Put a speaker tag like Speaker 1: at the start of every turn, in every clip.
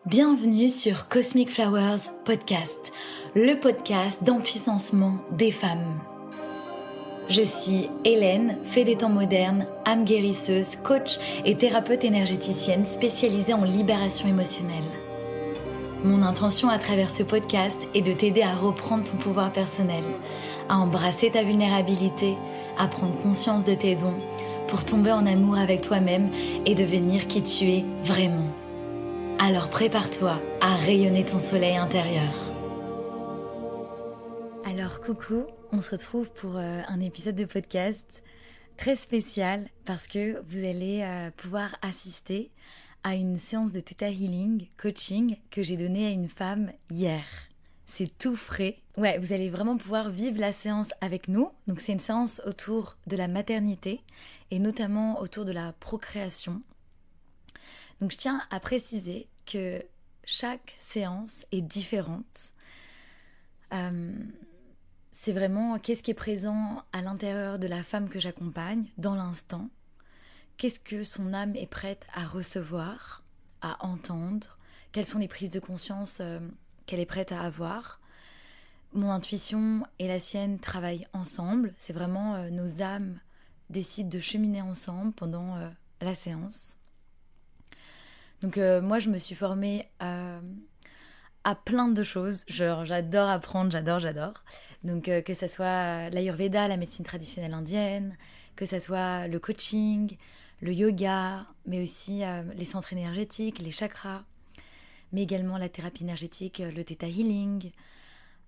Speaker 1: Bienvenue sur Cosmic Flowers Podcast, le podcast d'empuissancement des femmes. Je suis Hélène, fée des temps modernes, âme guérisseuse, coach et thérapeute énergéticienne spécialisée en libération émotionnelle. Mon intention à travers ce podcast est de t'aider à reprendre ton pouvoir personnel, à embrasser ta vulnérabilité, à prendre conscience de tes dons, pour tomber en amour avec toi-même et devenir qui tu es vraiment. Alors prépare-toi à rayonner ton soleil intérieur. Alors coucou, on se retrouve pour un épisode de podcast très spécial parce que vous allez pouvoir assister à une séance de Theta Healing, coaching que j'ai donnée à une femme hier. C'est tout frais. Ouais, vous allez vraiment pouvoir vivre la séance avec nous. Donc c'est une séance autour de la maternité et notamment autour de la procréation. Donc je tiens à préciser que chaque séance est différente. C'est vraiment qu'est-ce qui est présent à l'intérieur de la femme que j'accompagne dans l'instant. Qu'est-ce que son âme est prête à recevoir, à entendre. Quelles sont les prises de conscience qu'elle est prête à avoir. Mon intuition et la sienne travaillent ensemble. C'est vraiment nos âmes décident de cheminer ensemble pendant la séance. Donc moi je me suis formée à plein de choses, genre j'adore apprendre, j'adore. Donc que ça soit l'Ayurveda, la médecine traditionnelle indienne, que ça soit le coaching, le yoga, mais aussi les centres énergétiques, les chakras, mais également la thérapie énergétique, le Theta Healing,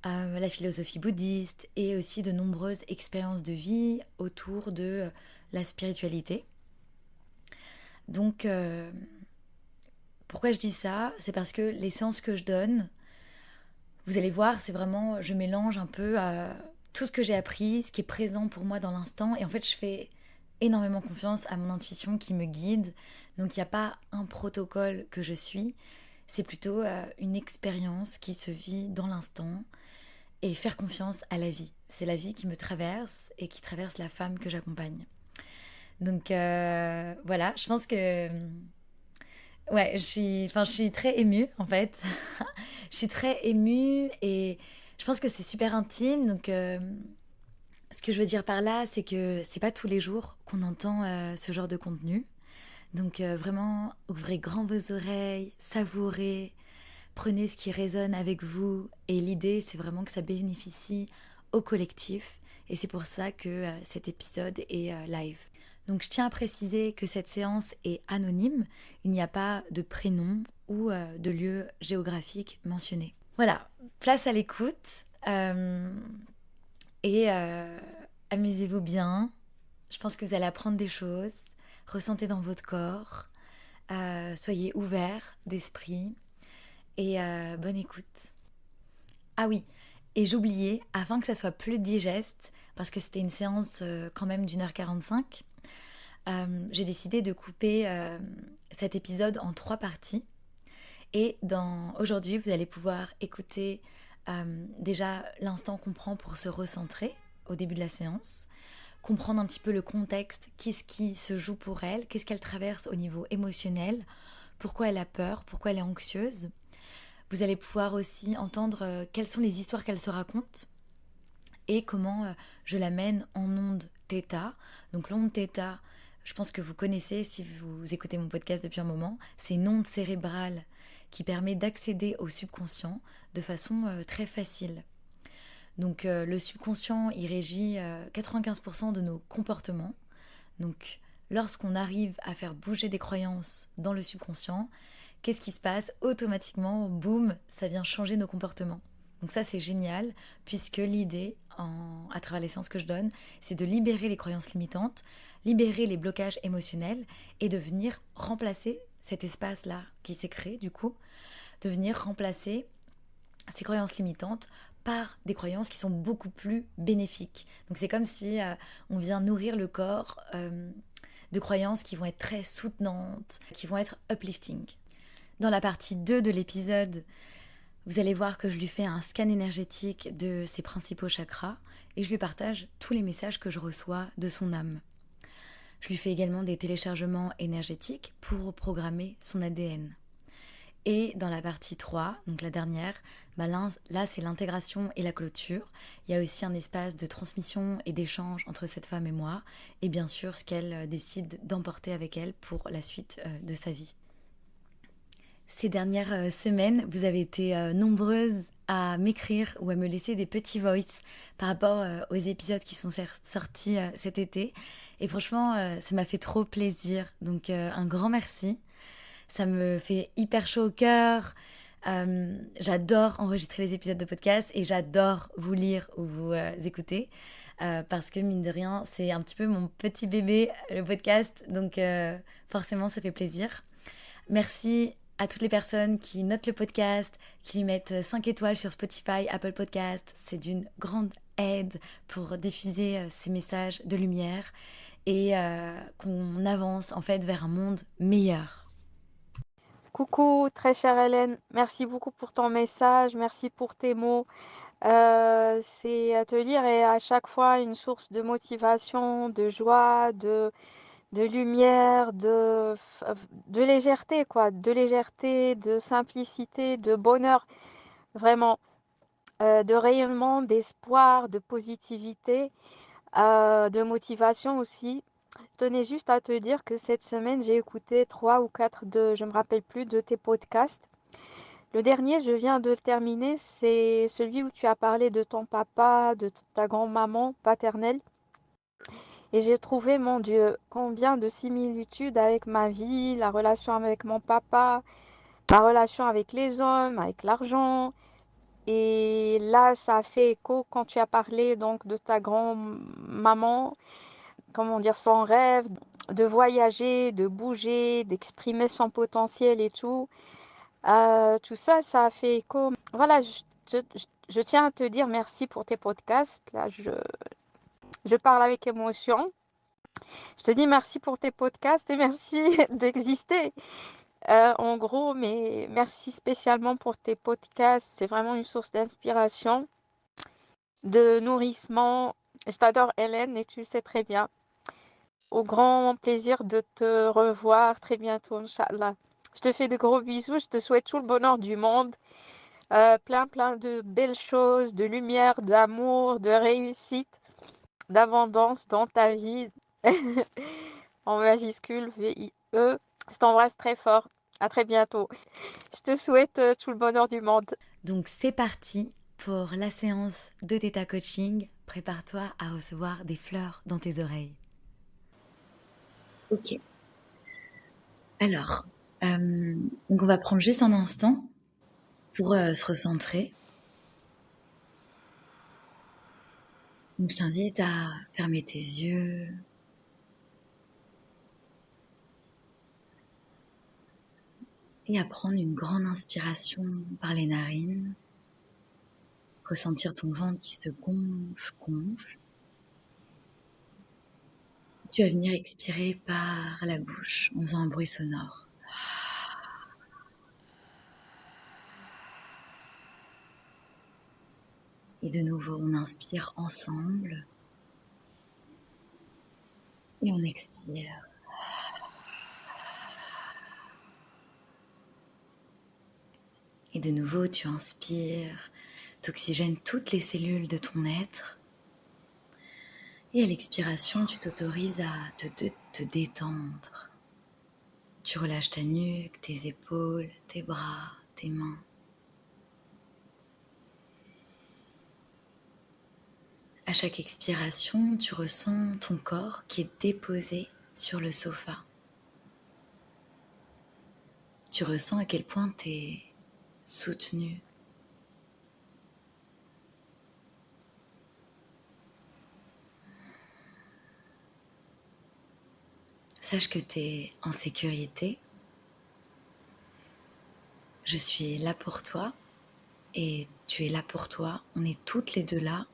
Speaker 1: la philosophie bouddhiste et aussi de nombreuses expériences de vie autour de la spiritualité. Donc pourquoi je dis ça ? C'est parce que les séances que je donne, vous allez voir, c'est vraiment, je mélange un peu tout ce que j'ai appris, ce qui est présent pour moi dans l'instant. Et en fait, je fais énormément confiance à mon intuition qui me guide. Donc, il n'y a pas un protocole que je suis. C'est plutôt une expérience qui se vit dans l'instant et faire confiance à la vie. C'est la vie qui me traverse et qui traverse la femme que j'accompagne. Donc, voilà, je pense que... Ouais, je suis très émue en fait. Je suis très émue et je pense que c'est super intime. Donc, ce que je veux dire par là, c'est que c'est pas tous les jours qu'on entend ce genre de contenu. Donc, vraiment, ouvrez grand vos oreilles, savourez, prenez ce qui résonne avec vous. Et l'idée, c'est vraiment que ça bénéficie au collectif. Et c'est pour ça que cet épisode est live. Donc je tiens à préciser que cette séance est anonyme, il n'y a pas de prénom ou de lieu géographique mentionné. Voilà, place à l'écoute et amusez-vous bien. Je pense que vous allez apprendre des choses, ressentez dans votre corps, soyez ouverts d'esprit et bonne écoute. Ah oui, et j'oubliais, afin que ça soit plus digeste, parce que c'était une séance quand même d'1h45, j'ai décidé de couper cet épisode en 3 parties. Et aujourd'hui, vous allez pouvoir écouter déjà l'instant qu'on prend pour se recentrer au début de la séance, comprendre un petit peu le contexte, qu'est-ce qui se joue pour elle, qu'est-ce qu'elle traverse au niveau émotionnel, pourquoi elle a peur, pourquoi elle est anxieuse. Vous allez pouvoir aussi entendre quelles sont les histoires qu'elle se raconte et comment je l'amène en onde Theta. Donc l'onde Theta, je pense que vous connaissez si vous écoutez mon podcast depuis un moment, c'est une onde cérébrale qui permet d'accéder au subconscient de façon très facile. Donc le subconscient, il régit 95% de nos comportements. Donc lorsqu'on arrive à faire bouger des croyances dans le subconscient, qu'est-ce qui se passe ? Automatiquement, boum, ça vient changer nos comportements. Donc ça, c'est génial, puisque l'idée, à travers les séances que je donne, c'est de libérer les croyances limitantes, libérer les blocages émotionnels et de venir remplacer cet espace-là qui s'est créé, du coup, de venir remplacer ces croyances limitantes par des croyances qui sont beaucoup plus bénéfiques. Donc c'est comme si on vient nourrir le corps de croyances qui vont être très soutenantes, qui vont être uplifting. Dans la partie 2 de l'épisode, vous allez voir que je lui fais un scan énergétique de ses principaux chakras et je lui partage tous les messages que je reçois de son âme. Je lui fais également des téléchargements énergétiques pour reprogrammer son ADN. Et dans la partie 3, donc la dernière, bah là c'est l'intégration et la clôture. Il y a aussi un espace de transmission et d'échange entre cette femme et moi, et bien sûr ce qu'elle décide d'emporter avec elle pour la suite de sa vie. Ces dernières semaines, vous avez été nombreuses à m'écrire ou à me laisser des petits voice par rapport aux épisodes qui sont sortis cet été. Et franchement, ça m'a fait trop plaisir. Donc un grand merci. Ça me fait hyper chaud au cœur. J'adore enregistrer les épisodes de podcast et j'adore vous lire ou vous écouter parce que mine de rien, c'est un petit peu mon petit bébé, le podcast. Donc forcément, ça fait plaisir. Merci à toutes les personnes qui notent le podcast, qui lui mettent 5 étoiles sur Spotify, Apple Podcast. C'est d'une grande aide pour diffuser ces messages de lumière et qu'on avance en fait vers un monde meilleur.
Speaker 2: Coucou, très chère Hélène, merci beaucoup pour ton message, merci pour tes mots. C'est à te lire et à chaque fois une source de motivation, de joie, de lumière, de légèreté, quoi, de légèreté, de simplicité, de bonheur, vraiment, de rayonnement, d'espoir, de positivité, de motivation aussi. Je tenais juste à te dire que cette semaine, j'ai écouté 3 ou 4 je me rappelle plus, de tes podcasts. Le dernier, je viens de le terminer, c'est celui où tu as parlé de ton papa, de ta grand-maman paternelle. Et j'ai trouvé, mon Dieu, combien de similitudes avec ma vie, la relation avec mon papa, ma relation avec les hommes, avec l'argent. Et là, ça a fait écho quand tu as parlé donc de ta grand-maman, comment dire, son rêve de voyager, de bouger, d'exprimer son potentiel et tout. Tout ça, ça a fait écho. Voilà, je tiens à te dire merci pour tes podcasts. Là, je parle avec émotion. Je te dis merci pour tes podcasts et merci d'exister. En gros, mais merci spécialement pour tes podcasts. C'est vraiment une source d'inspiration, de nourrissement. Je t'adore, Hélène, et tu le sais très bien. Au grand plaisir de te revoir très bientôt, Inch'Allah. Je te fais de gros bisous. Je te souhaite tout le bonheur du monde. Plein de belles choses, de lumière, d'amour, de réussite, d'abondance dans ta vie. En majuscule, VIE. Je t'embrasse très fort. À très bientôt. Je te souhaite tout le bonheur du monde.
Speaker 1: Donc c'est parti pour la séance de Theta Coaching. Prépare-toi à recevoir des fleurs dans tes oreilles. Ok. Alors, donc on va prendre juste un instant pour se recentrer. Donc je t'invite à fermer tes yeux. Et à prendre une grande inspiration par les narines. Ressentir ton ventre qui se gonfle. Tu vas venir expirer par la bouche en faisant un bruit sonore. Et de nouveau, on inspire ensemble. Et on expire. Et de nouveau, tu inspires, t'oxygènes toutes les cellules de ton être. Et à l'expiration, tu t'autorises à te détendre. Tu relâches ta nuque, tes épaules, tes bras, tes mains. À chaque expiration, tu ressens ton corps qui est déposé sur le sofa. Tu ressens à quel point tu es soutenu. Sache que tu es en sécurité. Je suis là pour toi et tu es là pour toi. On est toutes les deux là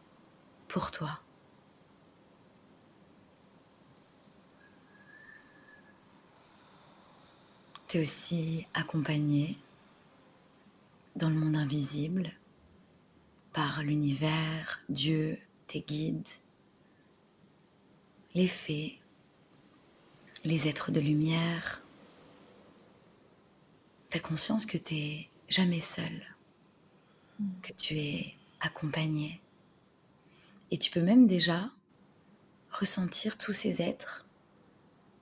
Speaker 1: pour toi. Tu es aussi accompagné dans le monde invisible par l'univers, Dieu, tes guides, les fées, les êtres de lumière. tu as conscience que tu n'es jamais seul, que tu es accompagné. Et tu peux même déjà ressentir tous ces êtres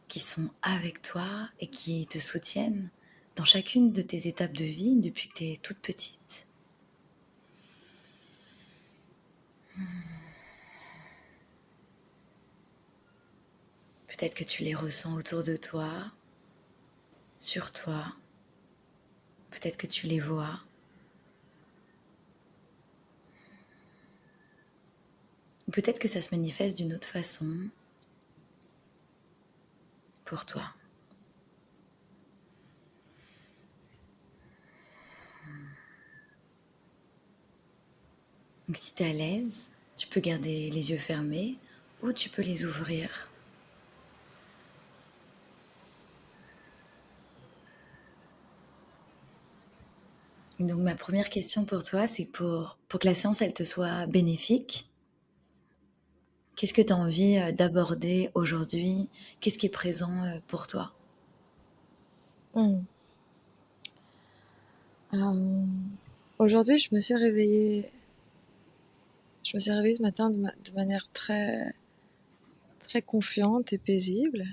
Speaker 1: qui sont avec toi et qui te soutiennent dans chacune de tes étapes de vie depuis que tu es toute petite. Peut-être que tu les ressens autour de toi, sur toi. Peut-être que tu les vois. Ou peut-être que ça se manifeste d'une autre façon pour toi. Donc si tu es à l'aise, tu peux garder les yeux fermés ou tu peux les ouvrir. Et donc ma première question pour toi, c'est pour que la séance elle te soit bénéfique. Qu'est-ce que tu as envie d'aborder aujourd'hui? Qu'est-ce qui est présent pour toi?
Speaker 3: Hmm. Aujourd'hui, je me suis réveillée ce matin de manière très, très confiante et paisible.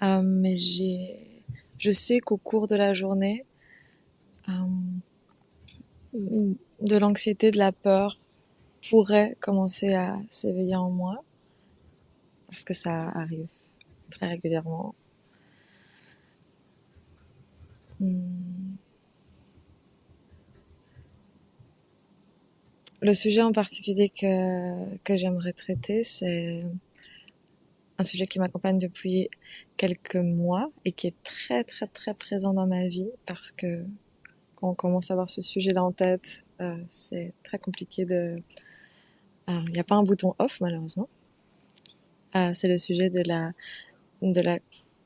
Speaker 3: Mais je sais qu'au cours de la journée, de l'anxiété, de la peur pourrait commencer à s'éveiller en moi, parce que ça arrive très régulièrement. Le sujet en particulier que j'aimerais traiter, c'est un sujet qui m'accompagne depuis quelques mois et qui est très très très présent dans ma vie, parce que quand on commence à avoir ce sujet-là en tête, c'est très compliqué de... Il n'y a pas un bouton off malheureusement. C'est le sujet de la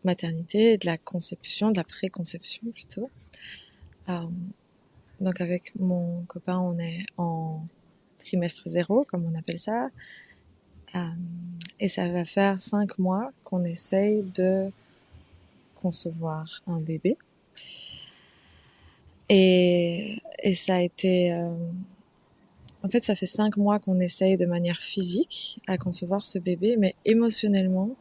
Speaker 3: maternité, de la conception, de la préconception plutôt. Donc avec mon copain, on est en trimestre 0, comme on appelle ça. Et ça va faire 5 mois qu'on essaye de concevoir un bébé. Et ça a été... en fait, ça fait 5 mois qu'on essaye de manière physique à concevoir ce bébé, mais mentalement,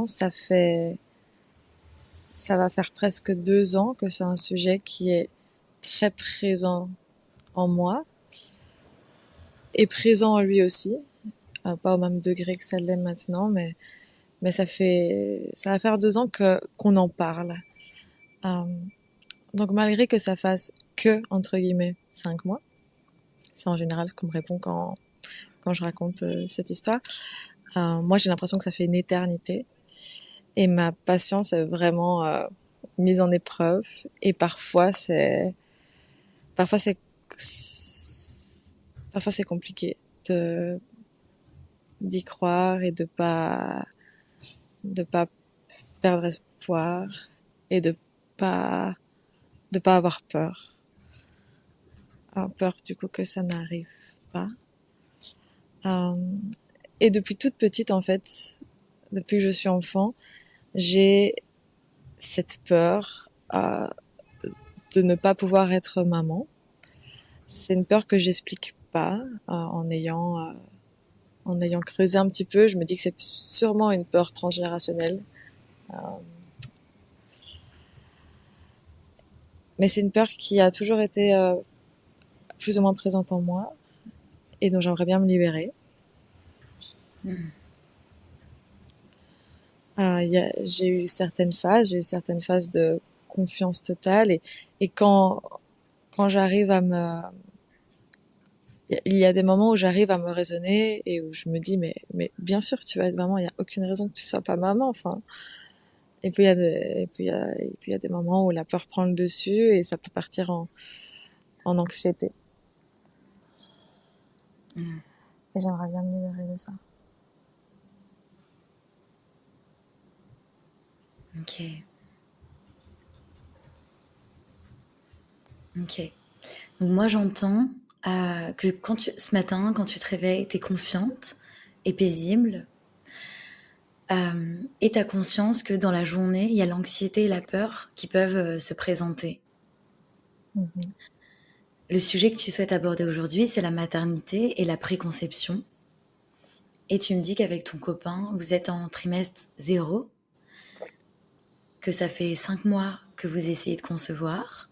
Speaker 3: ça va faire presque 2 ans que c'est un sujet qui est très présent en moi et présent en lui aussi. Pas au même degré que ça l'est maintenant, mais ça va faire 2 ans qu'on en parle. Donc malgré que ça fasse que, entre guillemets, 5 mois, c'est en général ce qu'on me répond quand je raconte cette histoire, moi j'ai l'impression que ça fait une éternité. Et ma patience est vraiment mise en épreuve. Et parfois c'est, parfois c'est compliqué d'y croire et de pas perdre espoir et de pas avoir peur. Peur du coup que ça n'arrive pas. Et depuis toute petite, en fait, depuis que je suis enfant, j'ai cette peur de ne pas pouvoir être maman. C'est une peur que j'explique pas en ayant creusé un petit peu. Je me dis que c'est sûrement une peur transgénérationnelle. Mais c'est une peur qui a toujours été plus ou moins présente en moi et dont j'aimerais bien me libérer. J'ai eu certaines phases de confiance totale et quand j'arrive à me... Il y a des moments où j'arrive à me raisonner et où je me dis mais bien sûr tu vas être maman, il n'y a aucune raison que tu sois pas maman, enfin. Et puis il y a des moments où la peur prend le dessus et ça peut partir en anxiété. Et j'aimerais bien me libérer de ça.
Speaker 1: Ok. Ok. Donc moi j'entends que ce matin, quand tu te réveilles, tu es confiante et paisible. Et tu as conscience que dans la journée, il y a l'anxiété et la peur qui peuvent se présenter.
Speaker 3: Mhm.
Speaker 1: Le sujet que tu souhaites aborder aujourd'hui, c'est la maternité et la préconception. Et tu me dis qu'avec ton copain, vous êtes en trimestre 0, que ça fait 5 mois que vous essayez de concevoir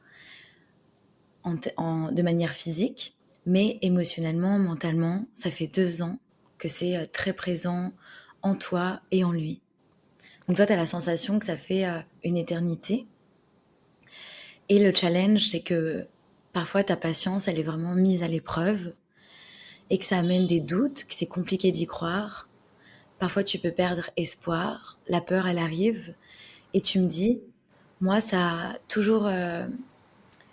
Speaker 1: de manière physique, mais émotionnellement, mentalement, ça fait 2 ans que c'est très présent en toi et en lui. Donc toi, tu as la sensation que ça fait une éternité. Et le challenge, c'est que parfois ta patience, elle est vraiment mise à l'épreuve et que ça amène des doutes, que c'est compliqué d'y croire. Parfois, tu peux perdre espoir, la peur, elle arrive. Et tu me dis, moi, ça a toujours...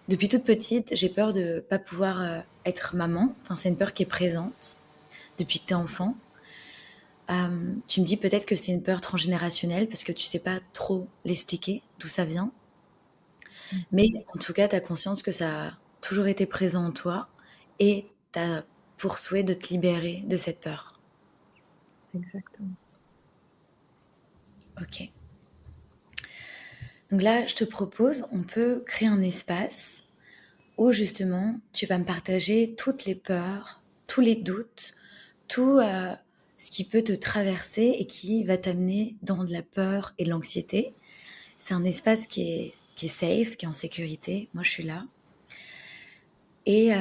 Speaker 1: depuis toute petite, j'ai peur de ne pas pouvoir être maman. Enfin, c'est une peur qui est présente depuis que tu es enfant. Tu me dis peut-être que c'est une peur transgénérationnelle parce que tu sais pas trop l'expliquer, d'où ça vient. Mais en tout cas, tu as conscience que ça a toujours été présent en toi et tu as pour souhait de te libérer de cette peur.
Speaker 3: Exactement.
Speaker 1: Ok. Donc là, je te propose, on peut créer un espace où justement, tu vas me partager toutes les peurs, tous les doutes, tout ce qui peut te traverser et qui va t'amener dans de la peur et de l'anxiété. C'est un espace qui est safe, qui est en sécurité. Moi, je suis là. Et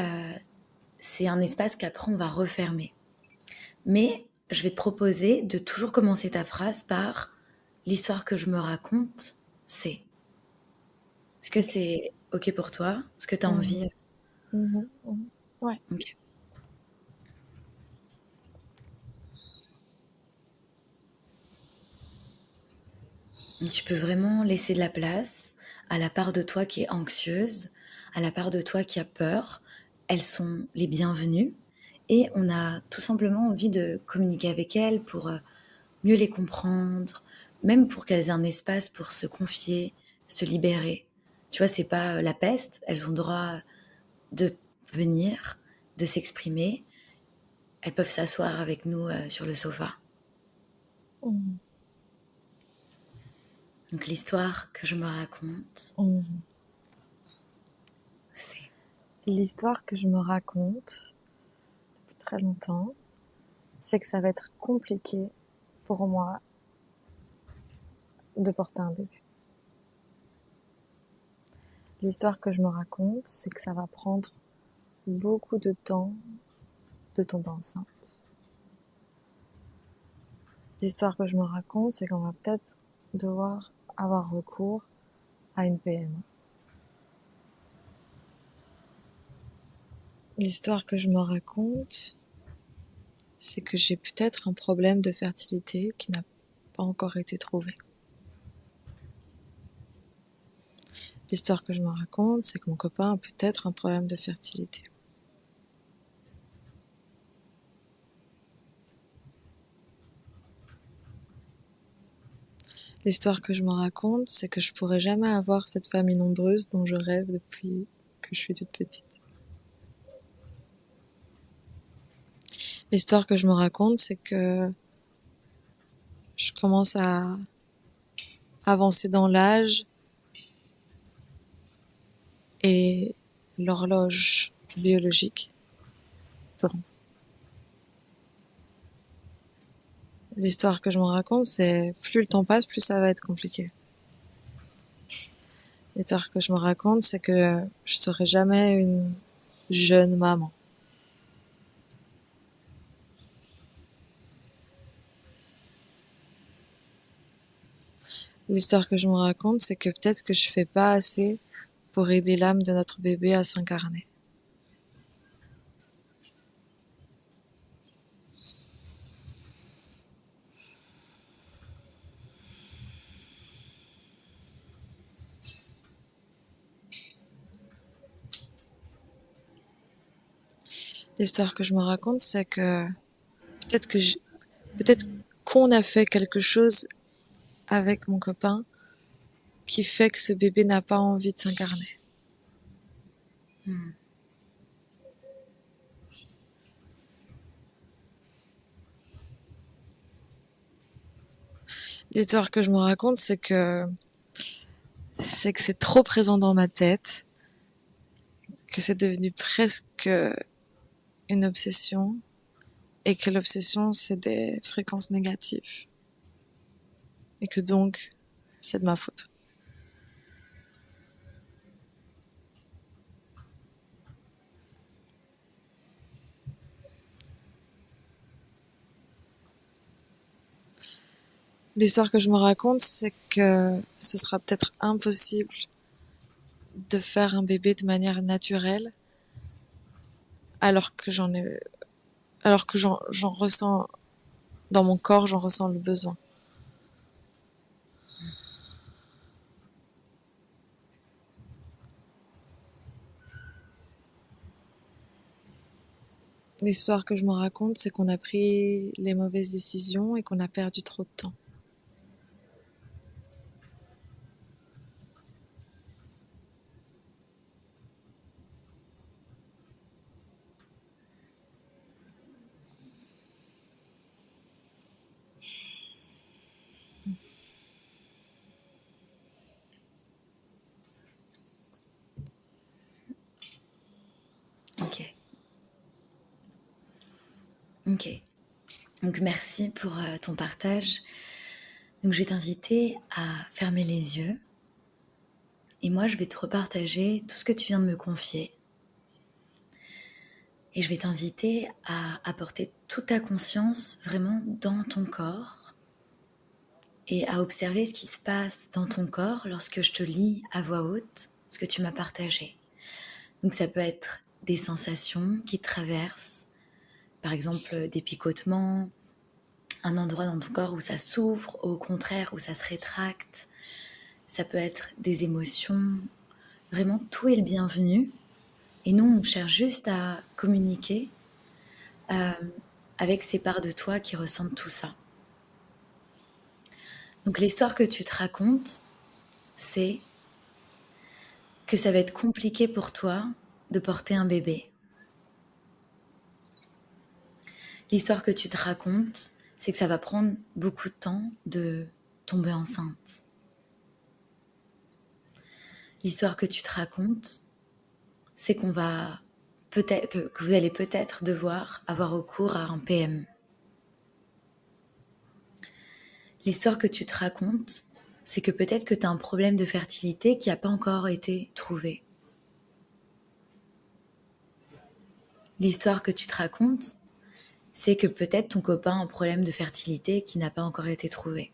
Speaker 1: c'est un espace qu'après, on va refermer. Mais je vais te proposer de toujours commencer ta phrase par l'histoire que je me raconte, c'est. Est-ce que c'est OK pour toi? Est-ce que tu as
Speaker 3: Mhm.
Speaker 1: envie?
Speaker 3: Mhm. Mhm. Ouais.
Speaker 1: Ok. Donc, tu peux vraiment laisser de la place à la part de toi qui est anxieuse, à la part de toi qui a peur. Elles sont les bienvenues et on a tout simplement envie de communiquer avec elles pour mieux les comprendre, même pour qu'elles aient un espace pour se confier, se libérer. Tu vois, c'est pas la peste, elles ont le droit de venir, de s'exprimer. Elles peuvent s'asseoir avec nous sur le sofa.
Speaker 3: Mhm.
Speaker 1: Donc l'histoire que je me raconte,
Speaker 3: Mhm.
Speaker 1: c'est...
Speaker 3: L'histoire que je me raconte depuis très longtemps, c'est que ça va être compliqué pour moi de porter un bébé. L'histoire que je me raconte, c'est que ça va prendre beaucoup de temps de tomber enceinte. L'histoire que je me raconte, c'est qu'on va peut-être devoir avoir recours à une PMA. L'histoire que je me raconte, c'est que j'ai peut-être un problème de fertilité qui n'a pas encore été trouvé. L'histoire que je me raconte, c'est que mon copain a peut-être un problème de fertilité. L'histoire que je me raconte, c'est que je pourrai jamais avoir cette famille nombreuse dont je rêve depuis que je suis toute petite. L'histoire que je me raconte, c'est que je commence à avancer dans l'âge et l'horloge biologique tourne. L'histoire que je me raconte, c'est plus le temps passe, plus ça va être compliqué. L'histoire que je me raconte, c'est que je serai jamais une jeune maman. L'histoire que je me raconte, c'est que peut-être que je fais pas assez pour aider l'âme de notre bébé à s'incarner. L'histoire que je me raconte, c'est que peut-être que je, peut-être qu'on a fait quelque chose avec mon copain qui fait que ce bébé n'a pas envie de s'incarner.
Speaker 1: Hmm.
Speaker 3: L'histoire que je me raconte, c'est que c'est trop présent dans ma tête, que c'est devenu presque une obsession, et que l'obsession, c'est des fréquences négatives. Et que donc, c'est de ma faute. L'histoire que je me raconte, c'est que ce sera peut-être impossible de faire un bébé de manière naturelle, alors que j'en ressens, dans mon corps, j'en ressens le besoin. L'histoire que je me raconte, c'est qu'on a pris les mauvaises décisions et qu'on a perdu trop de temps.
Speaker 1: Ok. Ok. Donc merci pour ton partage. Donc je vais t'inviter à fermer les yeux. Et moi, je vais te repartager tout ce que tu viens de me confier. Et je vais t'inviter à apporter toute ta conscience vraiment dans ton corps et à observer ce qui se passe dans ton corps lorsque je te lis à voix haute ce que tu m'as partagé. Donc ça peut être des sensations qui traversent, par exemple des picotements, un endroit dans ton corps où ça s'ouvre, au contraire où ça se rétracte. Ça peut être des émotions. Vraiment, tout est le bienvenu. Et nous, on cherche juste à communiquer avec ces parts de toi qui ressentent tout ça. Donc l'histoire que tu te racontes, c'est que ça va être compliqué pour toi de porter un bébé. L'histoire que tu te racontes, c'est que ça va prendre beaucoup de temps de tomber enceinte. L'histoire que tu te racontes, c'est qu'on va peut-être que vous allez peut-être devoir avoir recours à un PM. L'histoire que tu te racontes, c'est que peut-être que tu as un problème de fertilité qui n'a pas encore été trouvé. L'histoire que tu te racontes, c'est que peut-être ton copain a un problème de fertilité qui n'a pas encore été trouvé.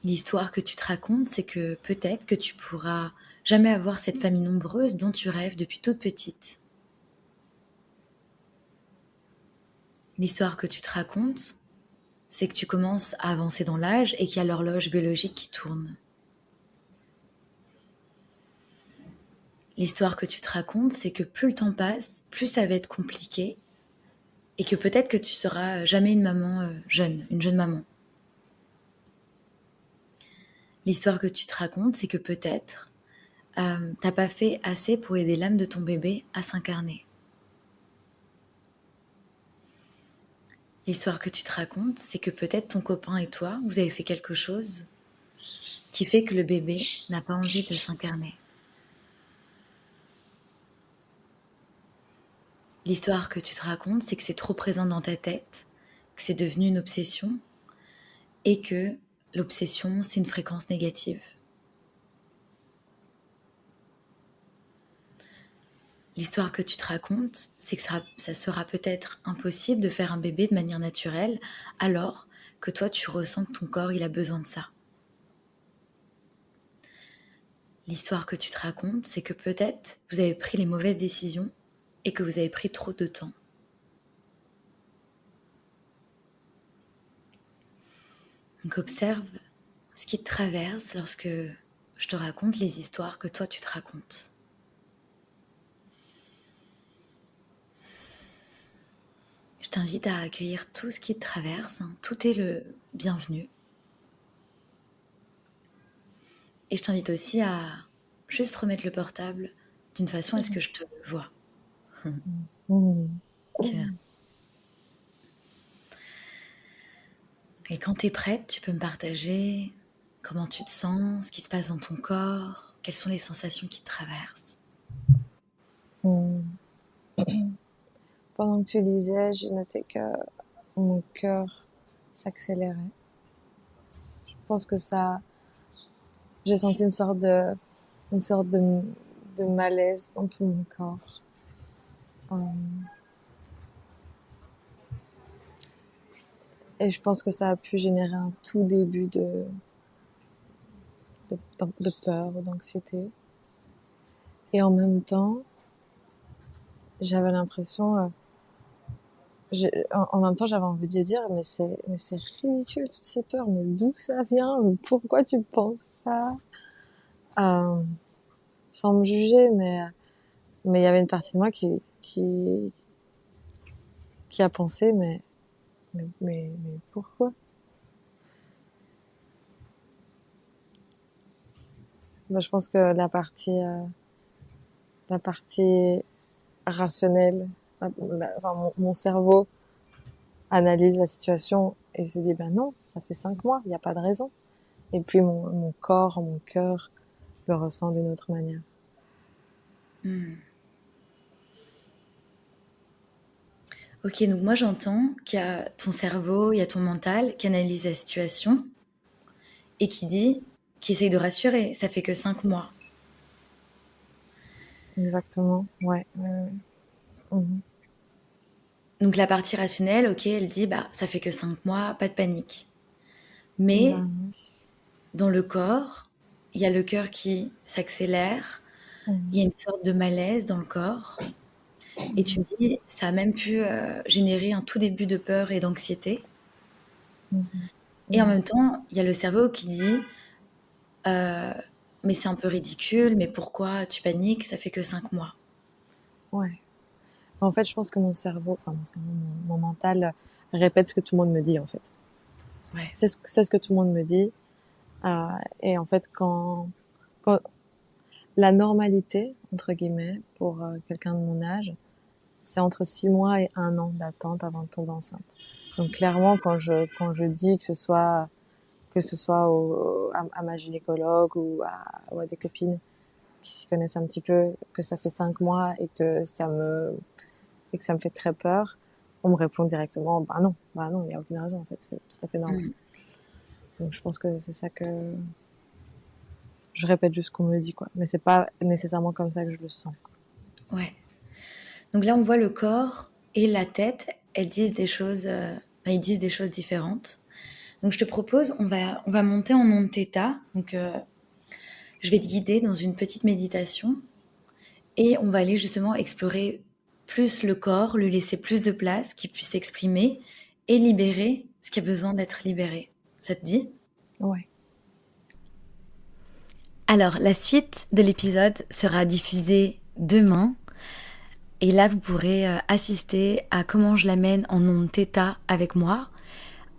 Speaker 1: L'histoire que tu te racontes, c'est que peut-être que tu pourras jamais avoir cette famille nombreuse dont tu rêves depuis toute petite. L'histoire que tu te racontes, c'est que tu commences à avancer dans l'âge et qu'il y a l'horloge biologique qui tourne. L'histoire que tu te racontes, c'est que plus le temps passe, plus ça va être compliqué et que peut-être que tu seras jamais une maman jeune, une jeune maman. L'histoire que tu te racontes, c'est que peut-être t'as pas fait assez pour aider l'âme de ton bébé à s'incarner. L'histoire que tu te racontes, c'est que peut-être ton copain et toi, vous avez fait quelque chose qui fait que le bébé n'a pas envie de s'incarner. L'histoire que tu te racontes, c'est que c'est trop présent dans ta tête, que c'est devenu une obsession et que l'obsession, c'est une fréquence négative. L'histoire que tu te racontes, c'est que ça sera peut-être impossible de faire un bébé de manière naturelle alors que toi, tu ressens que ton corps, il a besoin de ça. L'histoire que tu te racontes, c'est que peut-être vous avez pris les mauvaises décisions et que vous avez pris trop de temps. Donc observe ce qui te traverse lorsque je te raconte les histoires que toi tu te racontes. Je t'invite à accueillir tout ce qui te traverse, tout est le bienvenu. Et je t'invite aussi à juste remettre le portable d'une façon à ce que je te vois.
Speaker 3: Mmh.
Speaker 1: Ok. Et quand tu es prête, tu peux me partager comment tu te sens, ce qui se passe dans ton corps, quelles sont les sensations qui te traversent.
Speaker 3: Hmm. Pendant que tu lisais, j'ai noté que mon cœur s'accélérait. Je pense que j'ai senti une sorte de malaise dans tout mon corps. Et je pense que ça a pu générer un tout début de peur, d'anxiété. Et en même temps, j'avais l'impression, en même temps, j'avais envie de dire, mais c'est ridicule toutes ces peurs, mais d'où ça vient? Pourquoi tu penses ça? Sans me juger, mais il y avait une partie de moi qui a pensé, mais pourquoi? Moi, je pense que la partie rationnelle, enfin, mon cerveau analyse la situation et se dit, ben non, ça fait 5 mois, il n'y a pas de raison. Et puis mon corps, mon cœur le ressent d'une autre manière.
Speaker 1: Ok, donc moi j'entends qu'il y a ton cerveau, il y a ton mental qui analyse la situation et qui essaye de rassurer. Ça fait que 5 mois.
Speaker 3: Exactement, ouais. Mhm.
Speaker 1: Donc la partie rationnelle, ok, elle dit, bah ça fait que 5 mois, pas de panique. Mais
Speaker 3: Ben,
Speaker 1: dans le corps, il y a le cœur qui s'accélère, il y a
Speaker 3: mhm.
Speaker 1: une sorte de malaise dans le corps. Et tu me dis, ça a même pu générer un tout début de peur et d'anxiété.
Speaker 3: Mhm.
Speaker 1: Et en
Speaker 3: Mhm.
Speaker 1: même temps, il y a le cerveau qui dit, euh, mais c'est un peu ridicule, mais pourquoi tu paniques, ça fait que 5 mois.
Speaker 3: Ouais. En fait, je pense que mon mental répète ce que tout le monde me dit, en fait.
Speaker 1: Ouais.
Speaker 3: C'est ce que tout le monde me dit. Et en fait, quand la normalité, entre guillemets, pour quelqu'un de mon âge, c'est entre 6 mois et 1 an d'attente avant de tomber enceinte. Donc clairement, quand je dis que ce soit à ma gynécologue ou à des copines qui s'y connaissent un petit peu, que ça fait 5 mois et que ça me fait très peur, on me répond directement, bah non, il n'y a aucune raison en fait, c'est tout à fait normal.
Speaker 1: Mm.
Speaker 3: Donc je pense que c'est ça que je répète juste ce qu'on me dit, quoi. Mais c'est pas nécessairement comme ça que je le sens.
Speaker 1: Ouais. Donc là, on voit le corps et la tête, elles disent des choses, ils disent des choses différentes. Donc je te propose, on va monter en onde θ. Donc je vais te guider dans une petite méditation et on va aller justement explorer plus le corps, lui laisser plus de place, qu'il puisse s'exprimer et libérer ce qui a besoin d'être libéré. Ça te dit?
Speaker 3: Ouais.
Speaker 1: Alors, la suite de l'épisode sera diffusée demain. Et là, vous pourrez assister à comment je l'amène en onde θ avec moi,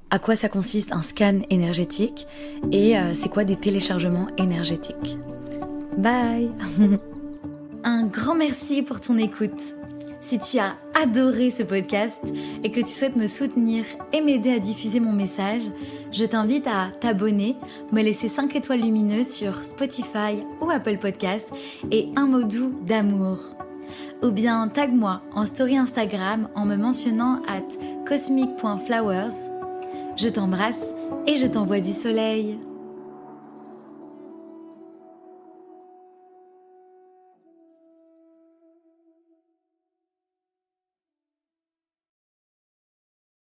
Speaker 1: à quoi ça consiste un scan énergétique et c'est quoi des téléchargements énergétiques. Bye. Un grand merci pour ton écoute. Si tu as adoré ce podcast et que tu souhaites me soutenir et m'aider à diffuser mon message, je t'invite à t'abonner, me laisser 5 étoiles lumineuses sur Spotify ou Apple Podcast et un mot doux d'amour. Ou bien tag-moi en story Instagram en me mentionnant @cosmic.flowers. Je t'embrasse et je t'envoie du soleil.